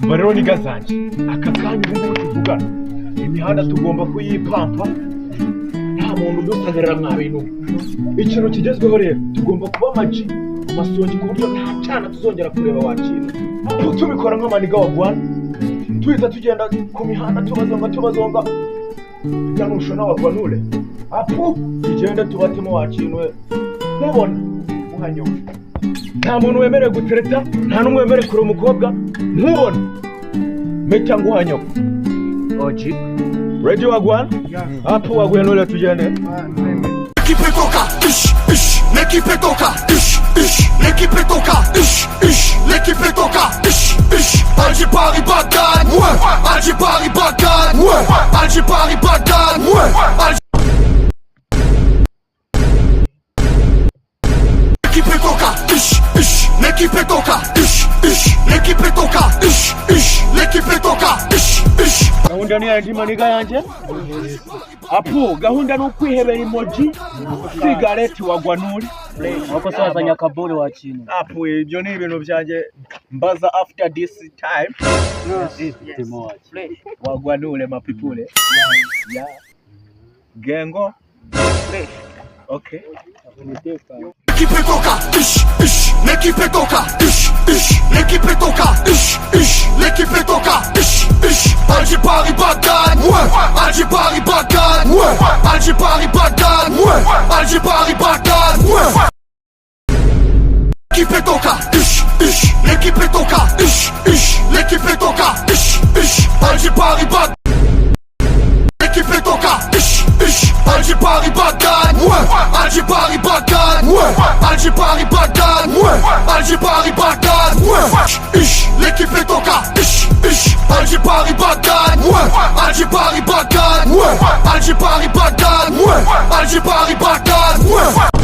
umva rero niga zanjye aka kanya ubu tuvugana imihanda tugomba kuyipampa nta muntu udusagarira mwa bintu ikintu kigezweho rero tugomba kuba amaji amasongi ku buryo nta cana tuzongera kureba wakira tubikora nk'amaniga wa Rwanda tuhita tugenda ku mihanda tubazonga janusho n'abagwanure apu tugende tubatemo wakinwe mubona uhanyoka nta muntu wemerewe gutereta nta n'umwe wemerewe kure umukobwa ntubona meta ngo uhanyoka oji ready wagwan apu wagwanure tugende L'équipe toka, l'équipe toka, l'équipe toka, l'équipe toka, Alger Paris Bagdad, Alger Paris Bagdad, Alger Paris Bagdad, L'équipe toka, l'équipe toka, l'équipe toka, l'équipe toka, gahunda ni yandi maniga yanje apu gahunda no kwihebera emoji cigarette wagwanuri wako saza nyakabore wa chini apu ibyo ni ibintu byanje mbaza after this time wagwanure mapipule ya gengo okay L'équipe toka, l'équipe toka, l'équipe toka, l'équipe toka, Alger Paris Bagdad, Alger Paris Bagdad, Alger Paris Bagdad, Alger Paris Bagdad, l'équipe toka, l'équipe toka, l'équipe toka, Alger Paris Bagdad, l'équipe toka, Alger Paris Bagdad, Alger Paris Bagdad, Alger Paris Bagdad, Alger Paris Bagdad, l'équipe toka, Alger Paris Bagdad, Alger Paris Bagdad, Alger Paris Bagdad, Alger Paris Bagdad.